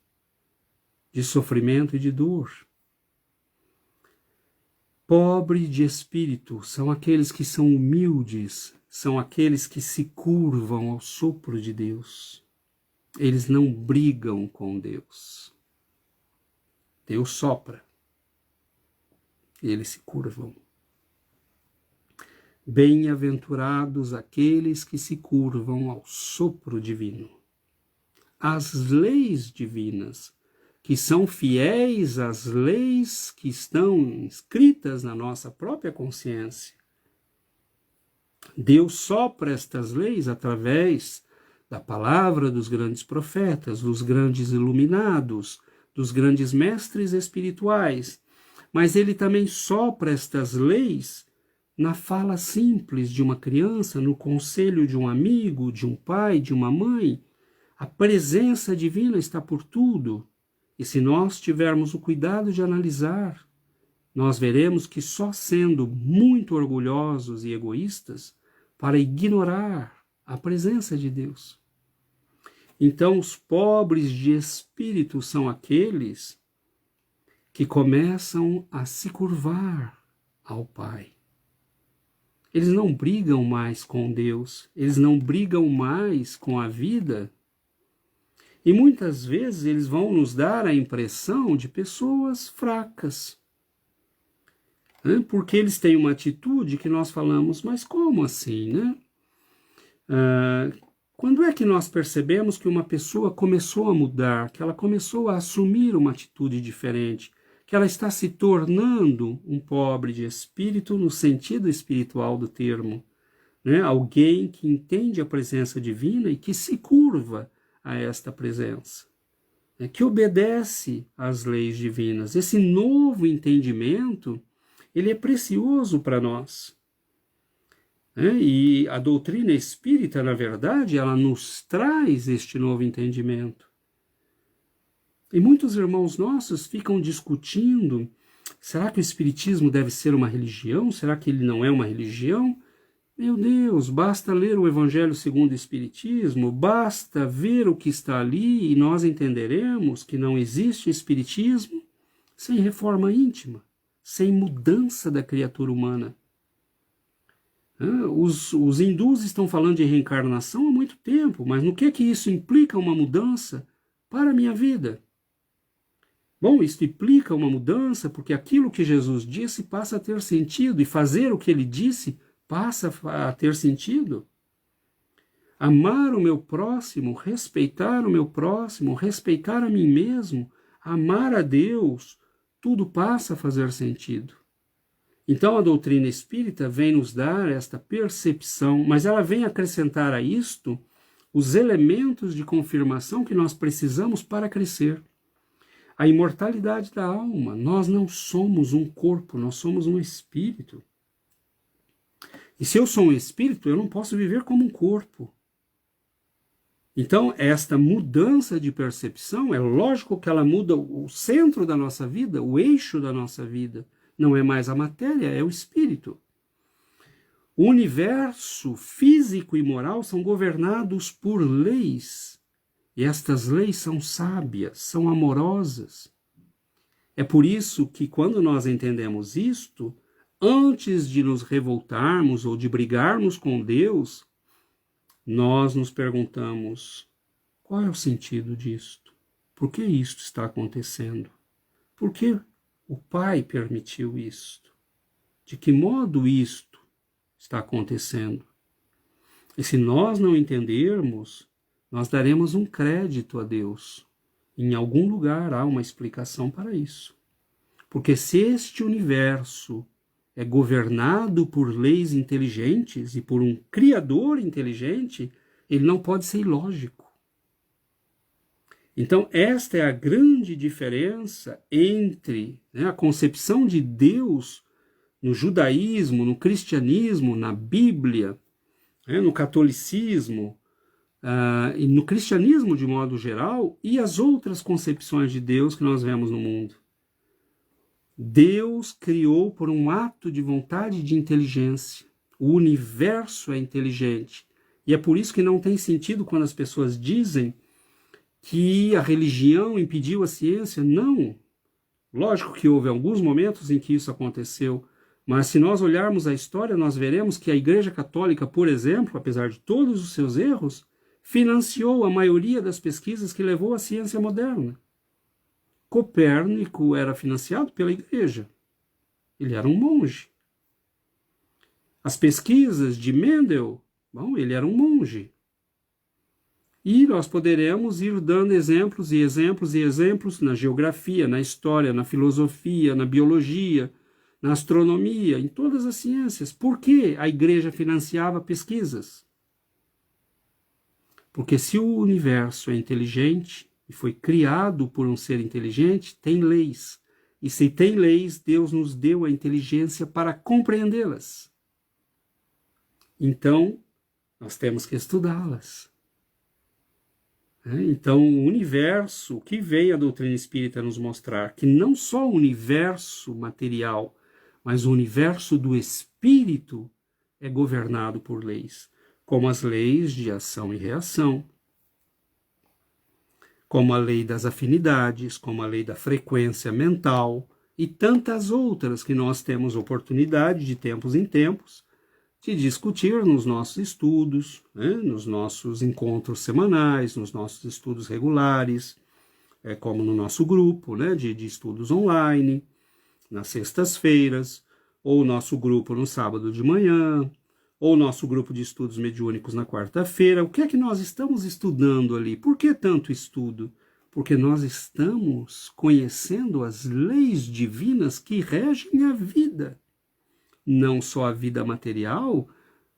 de sofrimento e de dor. Pobre de espírito são aqueles que são humildes, são aqueles que se curvam ao sopro de Deus. Eles não brigam com Deus. Deus sopra. Eles se curvam. Bem-aventurados aqueles que se curvam ao sopro divino. As leis divinas, que são fiéis às leis que estão escritas na nossa própria consciência. Deus sopra estas leis através da palavra dos grandes profetas, dos grandes iluminados, dos grandes mestres espirituais, mas ele também sopra estas leis na fala simples de uma criança, no conselho de um amigo, de um pai, de uma mãe. A presença divina está por tudo. E se nós tivermos o cuidado de analisar, nós veremos que só sendo muito orgulhosos e egoístas para ignorar a presença de Deus. Então, os pobres de espírito são aqueles que começam a se curvar ao Pai. Eles não brigam mais com Deus, eles não brigam mais com a vida. E muitas vezes eles vão nos dar a impressão de pessoas fracas. Porque eles têm uma atitude que nós falamos, mas como assim, né? Quando é que nós percebemos que uma pessoa começou a mudar, que ela começou a assumir uma atitude diferente, que ela está se tornando um pobre de espírito no sentido espiritual do termo, né? Alguém que entende a presença divina e que se curva a esta presença, que obedece às leis divinas. Esse novo entendimento, ele é precioso para nós. E a doutrina espírita, na verdade, ela nos traz este novo entendimento. E muitos irmãos nossos ficam discutindo, será que o espiritismo deve ser uma religião? Será que ele não é uma religião? Meu Deus, basta ler o Evangelho segundo o Espiritismo, basta ver o que está ali e nós entenderemos que não existe espiritismo sem reforma íntima, sem mudança da criatura humana. Os hindus estão falando de reencarnação há muito tempo, mas no que é que isso implica uma mudança para a minha vida? Bom, isso implica uma mudança porque aquilo que Jesus disse passa a ter sentido e fazer o que ele disse passa a ter sentido. Amar o meu próximo, respeitar o meu próximo, respeitar a mim mesmo, amar a Deus, tudo passa a fazer sentido. Então a doutrina espírita vem nos dar esta percepção, mas ela vem acrescentar a isto os elementos de confirmação que nós precisamos para crescer. A imortalidade da alma. Nós não somos um corpo, nós somos um espírito. E se eu sou um espírito, eu não posso viver como um corpo. Então, esta mudança de percepção, é lógico que ela muda o centro da nossa vida, o eixo da nossa vida. Não é mais a matéria, é o espírito. O universo físico e moral são governados por leis. E estas leis são sábias, são amorosas. É por isso que quando nós entendemos isto, antes de nos revoltarmos ou de brigarmos com Deus, nós nos perguntamos: qual é o sentido disto? Por que isto está acontecendo? Por que o Pai permitiu isto? De que modo isto está acontecendo? E se nós não entendermos, nós daremos um crédito a Deus. Em algum lugar há uma explicação para isso. Porque se este universo é governado por leis inteligentes e por um Criador inteligente, ele não pode ser ilógico. Então, esta é a grande diferença entre a concepção de Deus no judaísmo, no cristianismo, na Bíblia, no catolicismo, e no cristianismo de modo geral, e as outras concepções de Deus que nós vemos no mundo. Deus criou por um ato de vontade e de inteligência. O universo é inteligente. E é por isso que não tem sentido quando as pessoas dizem que a religião impediu a ciência. Não. Lógico que houve alguns momentos em que isso aconteceu, mas se nós olharmos a história, nós veremos que a Igreja Católica, por exemplo, apesar de todos os seus erros, financiou a maioria das pesquisas que levou à ciência moderna. Copérnico era financiado pela Igreja. Ele era um monge. As pesquisas de Mendel, ele era um monge. E nós poderemos ir dando exemplos e exemplos e exemplos na geografia, na história, na filosofia, na biologia, na astronomia, em todas as ciências. Por que a Igreja financiava pesquisas? Porque se o universo é inteligente e foi criado por um ser inteligente, tem leis. E se tem leis, Deus nos deu a inteligência para compreendê-las. Então, nós temos que estudá-las. Então, o universo, o que vem a doutrina espírita nos mostrar, que não só o universo material, mas o universo do espírito é governado por leis, como as leis de ação e reação, como a lei das afinidades, como a lei da frequência mental e tantas outras que nós temos oportunidade de tempos em tempos de discutir nos nossos estudos, nos nossos encontros semanais, nos nossos estudos regulares, como no nosso grupo de estudos online, nas sextas-feiras, ou o nosso grupo no sábado de manhã, ou o nosso grupo de estudos mediúnicos na quarta-feira. O que é que nós estamos estudando ali? Por que tanto estudo? Porque nós estamos conhecendo as leis divinas que regem a vida. Não só a vida material,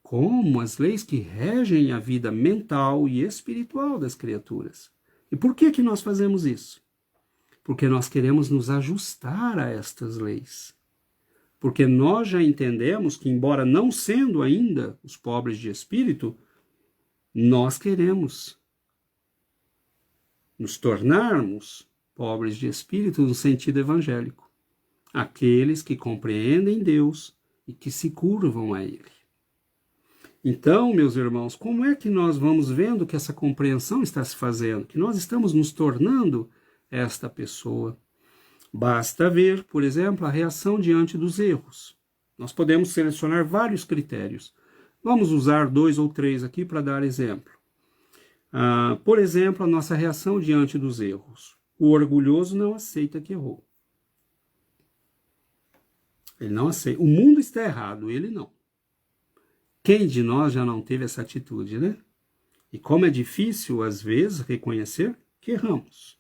como as leis que regem a vida mental e espiritual das criaturas. E por que nós fazemos isso? Porque nós queremos nos ajustar a estas leis. Porque nós já entendemos que, embora não sendo ainda os pobres de espírito, nós queremos nos tornarmos pobres de espírito no sentido evangélico. Aqueles que compreendem Deus e que se curvam a Ele. Então, meus irmãos, como é que nós vamos vendo que essa compreensão está se fazendo? Que nós estamos nos tornando esta pessoa? Basta ver, por exemplo, a reação diante dos erros. Nós podemos selecionar vários critérios. Vamos usar 2 ou 3 aqui para dar exemplo. Por exemplo, a nossa reação diante dos erros. O orgulhoso não aceita que errou. Ele não aceita. O mundo está errado, ele não. Quem de nós já não teve essa atitude, né? E como é difícil, às vezes, reconhecer que erramos.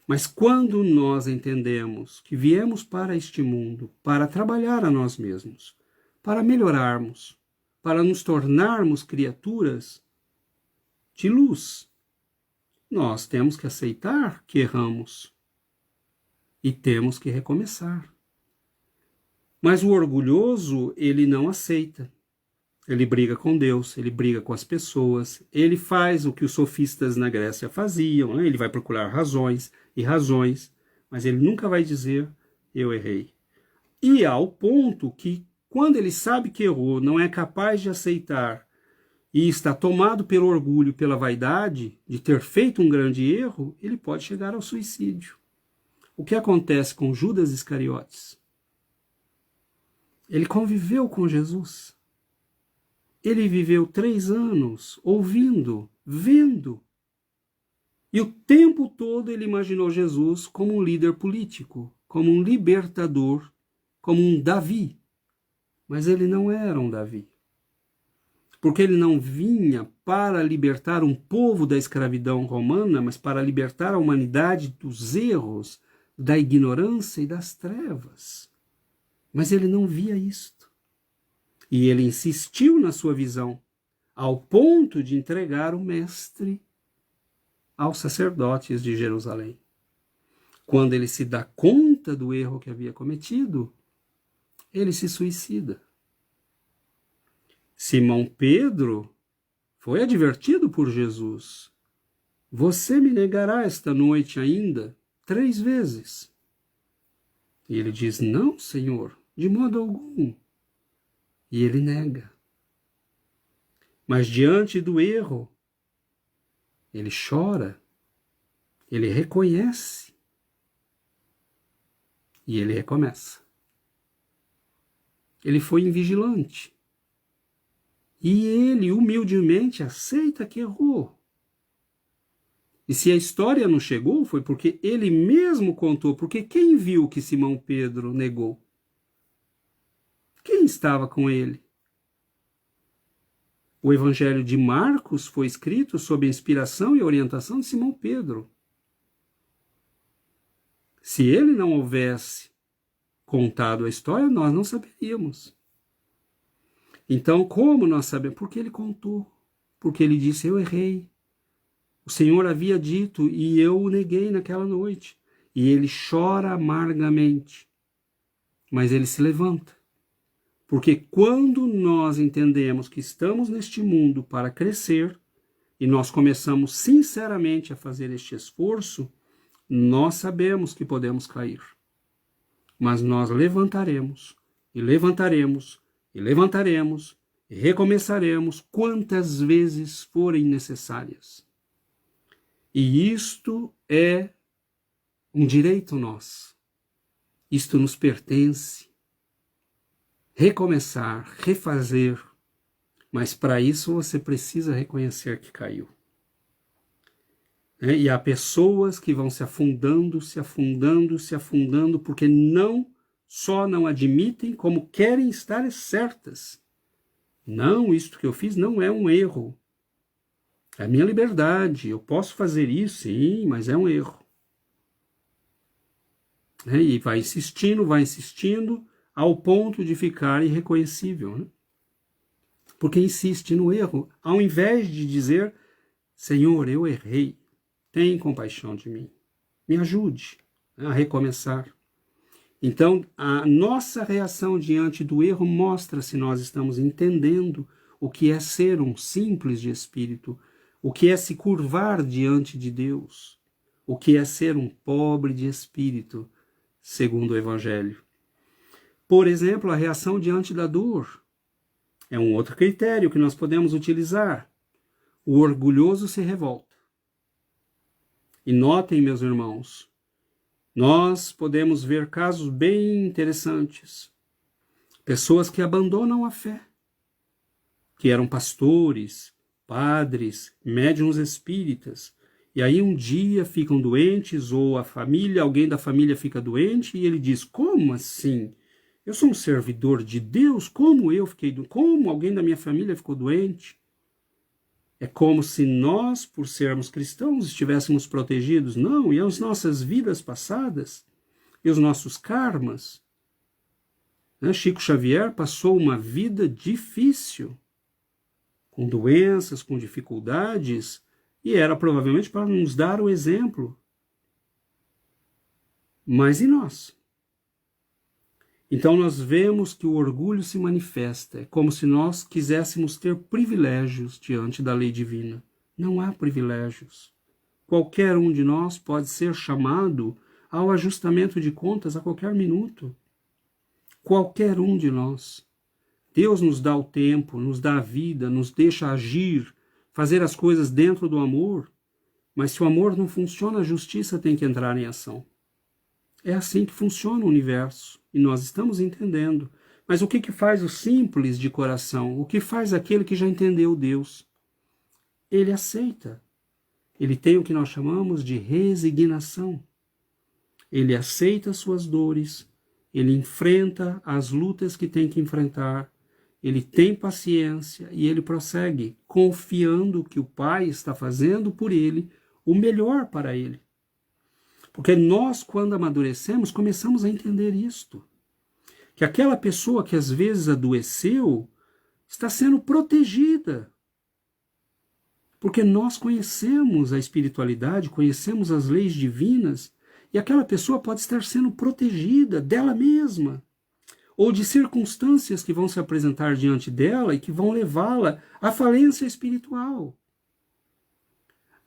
Mas quando nós entendemos que viemos para este mundo para trabalhar a nós mesmos, para melhorarmos, para nos tornarmos criaturas de luz, nós temos que aceitar que erramos e temos que recomeçar. Mas o orgulhoso, ele não aceita. Ele briga com Deus, ele briga com as pessoas, ele faz o que os sofistas na Grécia faziam, ele vai procurar razões e razões, mas ele nunca vai dizer, eu errei. E ao ponto que quando ele sabe que errou, não é capaz de aceitar e está tomado pelo orgulho, pela vaidade de ter feito um grande erro, ele pode chegar ao suicídio. O que acontece com Judas Iscariotes? Ele conviveu com Jesus. Ele viveu 3 anos ouvindo, vendo. E o tempo todo ele imaginou Jesus como um líder político, como um libertador, como um Davi. Mas ele não era um Davi. Porque ele não vinha para libertar um povo da escravidão romana, mas para libertar a humanidade dos erros, da ignorância e das trevas. Mas ele não via isto. E ele insistiu na sua visão, ao ponto de entregar o mestre aos sacerdotes de Jerusalém. Quando ele se dá conta do erro que havia cometido, ele se suicida. Simão Pedro foi advertido por Jesus. Você me negará esta noite ainda 3 vezes. E ele diz, não, Senhor, de modo algum. E ele nega. Mas diante do erro, ele chora, ele reconhece e ele recomeça. Ele foi invigilante. E ele humildemente aceita que errou. E se a história não chegou, foi porque ele mesmo contou, porque quem viu que Simão Pedro negou? Quem estava com ele? O Evangelho de Marcos foi escrito sob a inspiração e orientação de Simão Pedro. Se ele não houvesse contado a história, nós não saberíamos. Então, como nós sabemos? Porque ele contou. Porque ele disse, eu errei. O Senhor havia dito e eu o neguei naquela noite. E ele chora amargamente. Mas ele se levanta. Porque quando nós entendemos que estamos neste mundo para crescer, e nós começamos sinceramente a fazer este esforço, nós sabemos que podemos cair. Mas nós levantaremos, e levantaremos, e levantaremos, e recomeçaremos quantas vezes forem necessárias. E isto é um direito nosso. Isto nos pertence. Recomeçar, refazer, mas para isso você precisa reconhecer que caiu. E há pessoas que vão se afundando, se afundando, se afundando, porque não só não admitem, como querem estar certas. Não, isto que eu fiz não é um erro. É a minha liberdade, eu posso fazer isso, sim, mas é um erro. E vai insistindo, ao ponto de ficar irreconhecível. Né? Porque insiste no erro, ao invés de dizer, Senhor, eu errei, tem compaixão de mim, me ajude a recomeçar. Então, a nossa reação diante do erro mostra se nós estamos entendendo o que é ser um simples de espírito, o que é se curvar diante de Deus, o que é ser um pobre de espírito, segundo o Evangelho. Por exemplo, a reação diante da dor é um outro critério que nós podemos utilizar. O orgulhoso se revolta. E notem, meus irmãos, nós podemos ver casos bem interessantes. Pessoas que abandonam a fé, que eram pastores, padres, médiuns espíritas, e aí um dia ficam doentes, ou a família, alguém da família fica doente, e ele diz, como assim? Eu sou um servidor de Deus, como alguém da minha família ficou doente? É como se nós, por sermos cristãos, estivéssemos protegidos. Não, e as nossas vidas passadas, e os nossos karmas. Chico Xavier passou uma vida difícil, com doenças, com dificuldades, e era provavelmente para nos dar o exemplo. Mas e nós? Então nós vemos que o orgulho se manifesta, é como se nós quiséssemos ter privilégios diante da lei divina. Não há privilégios. Qualquer um de nós pode ser chamado ao ajustamento de contas a qualquer minuto. Qualquer um de nós. Deus nos dá o tempo, nos dá a vida, nos deixa agir, fazer as coisas dentro do amor, mas se o amor não funciona, a justiça tem que entrar em ação. É assim que funciona o universo, e nós estamos entendendo. Mas o que faz o simples de coração? O que faz aquele que já entendeu Deus? Ele aceita. Ele tem o que nós chamamos de resignação. Ele aceita as suas dores, ele enfrenta as lutas que tem que enfrentar, ele tem paciência e ele prossegue, confiando que o Pai está fazendo por ele o melhor para ele. Porque nós, quando amadurecemos, começamos a entender isto. Que aquela pessoa que às vezes adoeceu está sendo protegida. Porque nós conhecemos a espiritualidade, conhecemos as leis divinas, e aquela pessoa pode estar sendo protegida dela mesma, ou de circunstâncias que vão se apresentar diante dela e que vão levá-la à falência espiritual.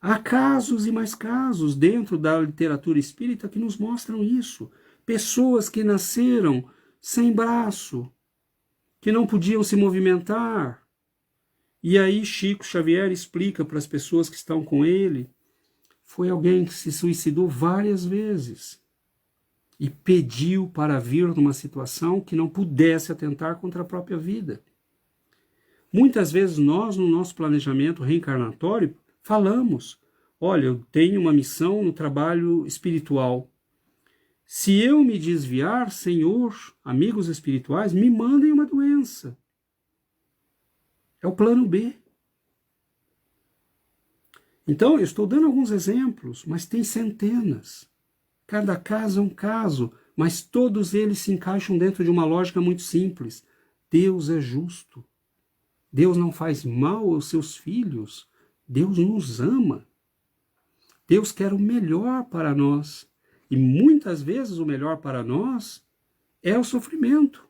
Há casos e mais casos dentro da literatura espírita que nos mostram isso. Pessoas que nasceram sem braço, que não podiam se movimentar. E aí Chico Xavier explica para as pessoas que estão com ele, foi alguém que se suicidou várias vezes e pediu para vir numa situação que não pudesse atentar contra a própria vida. Muitas vezes nós, no nosso planejamento reencarnatório, falamos, olha, eu tenho uma missão no trabalho espiritual. Se eu me desviar, Senhor, amigos espirituais, me mandem uma doença. É o plano B. Então, eu estou dando alguns exemplos, mas tem centenas. Cada caso é um caso, mas todos eles se encaixam dentro de uma lógica muito simples. Deus é justo. Deus não faz mal aos seus filhos. Deus nos ama. Deus quer o melhor para nós. E muitas vezes o melhor para nós é o sofrimento,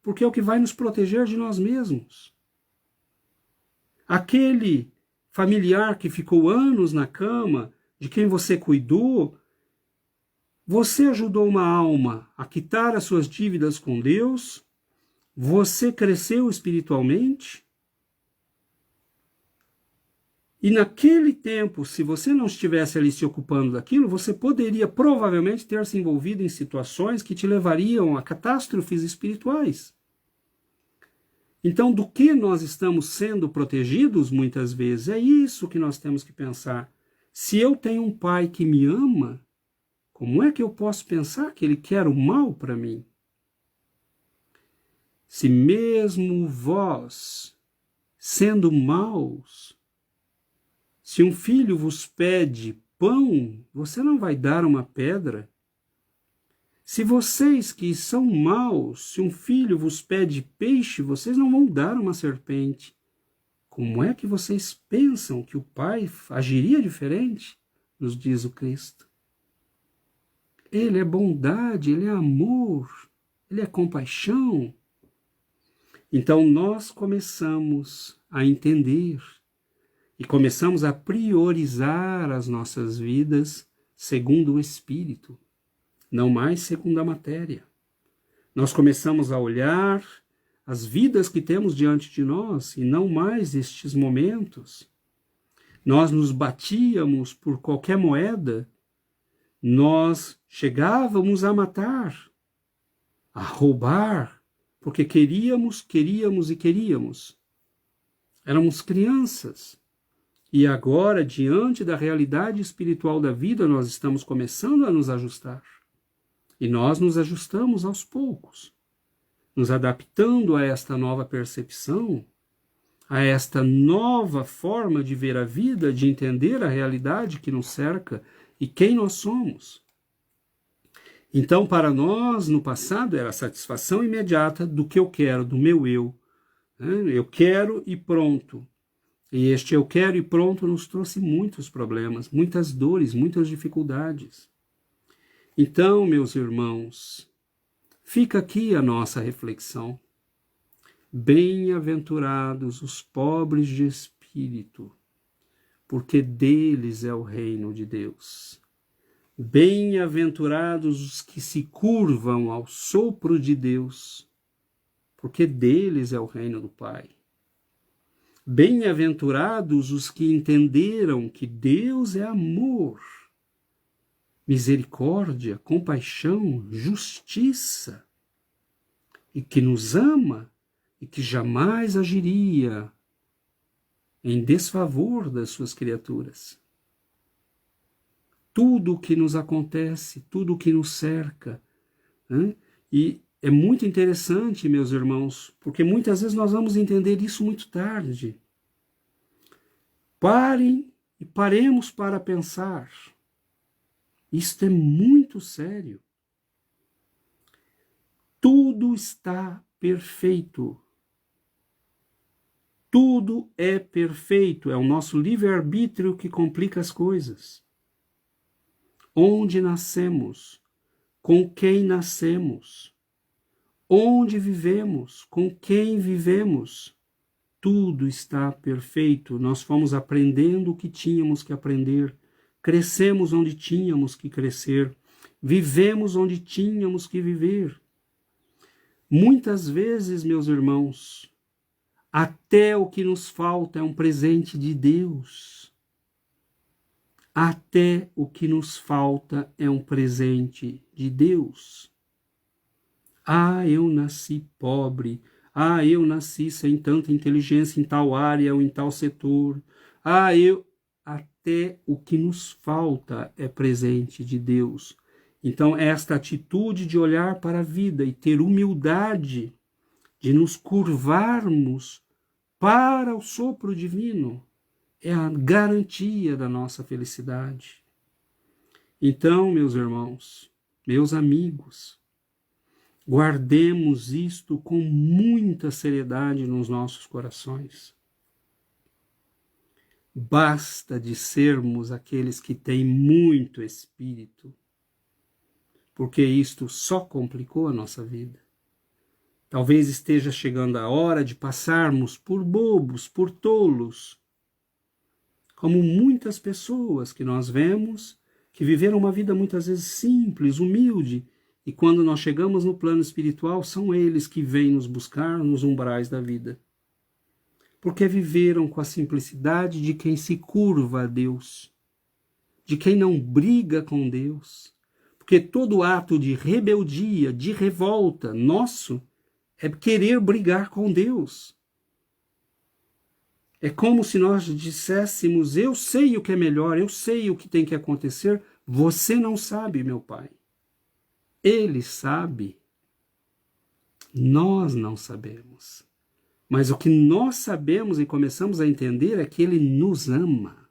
porque é o que vai nos proteger de nós mesmos. Aquele familiar que ficou anos na cama, de quem você cuidou, você ajudou uma alma a quitar as suas dívidas com Deus, você cresceu espiritualmente, e naquele tempo, se você não estivesse ali se ocupando daquilo, você poderia provavelmente ter se envolvido em situações que te levariam a catástrofes espirituais. Então, do que nós estamos sendo protegidos muitas vezes? É isso que nós temos que pensar. Se eu tenho um pai que me ama, como é que eu posso pensar que ele quer o mal para mim? Se mesmo vós, sendo maus, se um filho vos pede pão, você não vai dar uma pedra? Se vocês que são maus, se um filho vos pede peixe, vocês não vão dar uma serpente. Como é que vocês pensam que o Pai agiria diferente? Nos diz o Cristo. Ele é bondade, ele é amor, ele é compaixão. Então nós começamos a entender e começamos a priorizar as nossas vidas segundo o Espírito, não mais segundo a matéria. Nós começamos a olhar as vidas que temos diante de nós e não mais estes momentos. Nós nos batíamos por qualquer moeda, nós chegávamos a matar, a roubar, porque queríamos e queríamos. Éramos crianças. E agora, diante da realidade espiritual da vida, nós estamos começando a nos ajustar. E nós nos ajustamos aos poucos, nos adaptando a esta nova percepção, a esta nova forma de ver a vida, de entender a realidade que nos cerca e quem nós somos. Então, para nós, no passado, era a satisfação imediata do que eu quero, do meu eu. Eu quero e pronto. E este eu quero e pronto nos trouxe muitos problemas, muitas dores, muitas dificuldades. Então, meus irmãos, fica aqui a nossa reflexão. Bem-aventurados os pobres de espírito, porque deles é o reino de Deus. Bem-aventurados os que se curvam ao sopro de Deus, porque deles é o reino do Pai. Bem-aventurados os que entenderam que Deus é amor, misericórdia, compaixão, justiça, e que nos ama e que jamais agiria em desfavor das suas criaturas. Tudo o que nos acontece, tudo o que nos cerca, né? E é muito interessante, meus irmãos, porque muitas vezes nós vamos entender isso muito tarde. Parem e paremos para pensar. Isto é muito sério. Tudo está perfeito. Tudo é perfeito. É o nosso livre-arbítrio que complica as coisas. Onde nascemos? Com quem nascemos? Onde vivemos? Com quem vivemos? Tudo está perfeito. Nós fomos aprendendo o que tínhamos que aprender. Crescemos onde tínhamos que crescer. Vivemos onde tínhamos que viver. Muitas vezes, meus irmãos, até o que nos falta é um presente de Deus. Até o que nos falta é um presente de Deus. Ah, eu nasci pobre. Ah, eu nasci sem tanta inteligência em tal área ou em tal setor. Até o que nos falta é presente de Deus. Então, esta atitude de olhar para a vida e ter humildade de nos curvarmos para o sopro divino é a garantia da nossa felicidade. Então, meus irmãos, meus amigos, guardemos isto com muita seriedade nos nossos corações. Basta de sermos aqueles que têm muito espírito, porque isto só complicou a nossa vida. Talvez esteja chegando a hora de passarmos por bobos, por tolos, como muitas pessoas que nós vemos que viveram uma vida muitas vezes simples, humilde, e quando nós chegamos no plano espiritual, são eles que vêm nos buscar nos umbrais da vida. Porque viveram com a simplicidade de quem se curva a Deus, de quem não briga com Deus. Porque todo ato de rebeldia, de revolta nosso, é querer brigar com Deus. É como se nós disséssemos, eu sei o que é melhor, eu sei o que tem que acontecer, você não sabe, meu Pai. Ele sabe, nós não sabemos. Mas o que nós sabemos e começamos a entender é que Ele nos ama.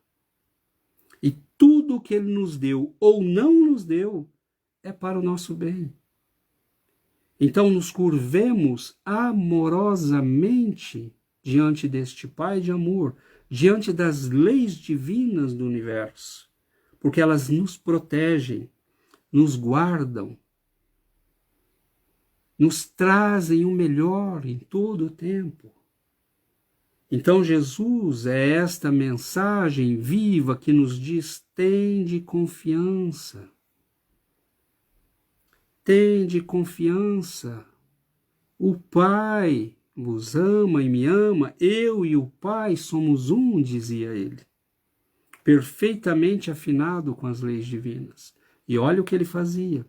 E tudo o que Ele nos deu ou não nos deu é para o nosso bem. Então nos curvemos amorosamente diante deste Pai de amor, diante das leis divinas do universo, porque elas nos protegem, nos guardam, nos trazem o melhor em todo o tempo. Então Jesus é esta mensagem viva que nos diz, tende confiança. Tende confiança. O Pai vos ama e me ama, eu e o Pai somos um, dizia ele. Perfeitamente afinado com as leis divinas. E olha o que ele fazia.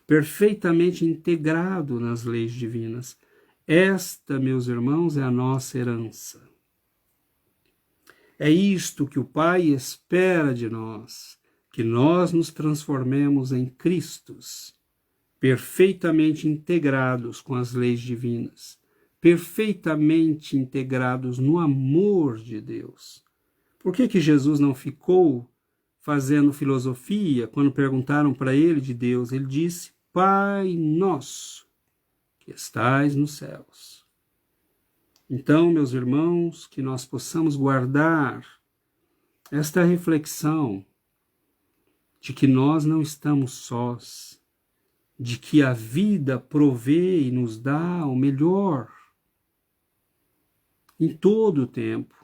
Perfeitamente integrado nas leis divinas. Esta, meus irmãos, é a nossa herança. É isto que o Pai espera de nós, que nós nos transformemos em Cristos, perfeitamente integrados com as leis divinas, perfeitamente integrados no amor de Deus. Por que Jesus não ficou fazendo filosofia quando perguntaram para ele de Deus? Ele disse, Pai nosso, que estais nos céus. Então, meus irmãos, que nós possamos guardar esta reflexão de que nós não estamos sós, de que a vida provê e nos dá o melhor em todo o tempo,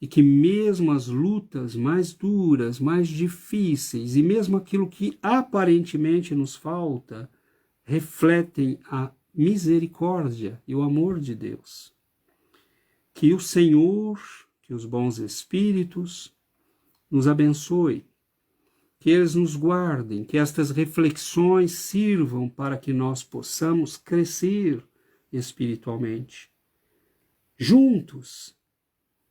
e que mesmo as lutas mais duras, mais difíceis, e mesmo aquilo que aparentemente nos falta, refletem a misericórdia e o amor de Deus. Que o Senhor, que os bons espíritos nos abençoe, que eles nos guardem, que estas reflexões sirvam para que nós possamos crescer espiritualmente, juntos,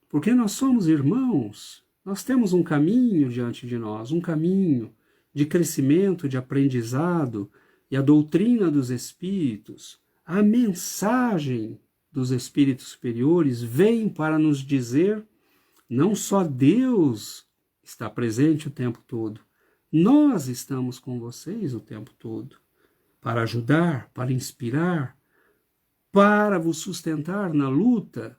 porque nós somos irmãos, nós temos um caminho diante de nós, um caminho de crescimento, de aprendizado, e a doutrina dos espíritos, a mensagem dos espíritos superiores vem para nos dizer, não só Deus está presente o tempo todo, nós estamos com vocês o tempo todo, para ajudar, para inspirar, para vos sustentar na luta,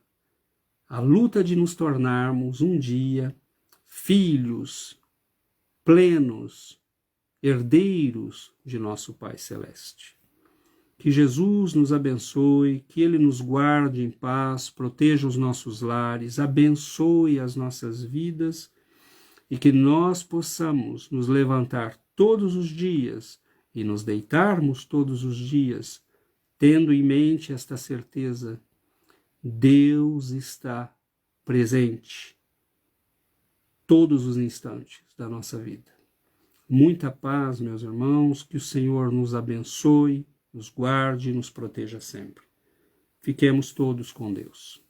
a luta de nos tornarmos um dia filhos plenos, herdeiros de nosso Pai Celeste. Que Jesus nos abençoe, que Ele nos guarde em paz, proteja os nossos lares, abençoe as nossas vidas e que nós possamos nos levantar todos os dias e nos deitarmos todos os dias, tendo em mente esta certeza: Deus está presente todos os instantes da nossa vida. Muita paz, meus irmãos, que o Senhor nos abençoe, nos guarde e nos proteja sempre. Fiquemos todos com Deus.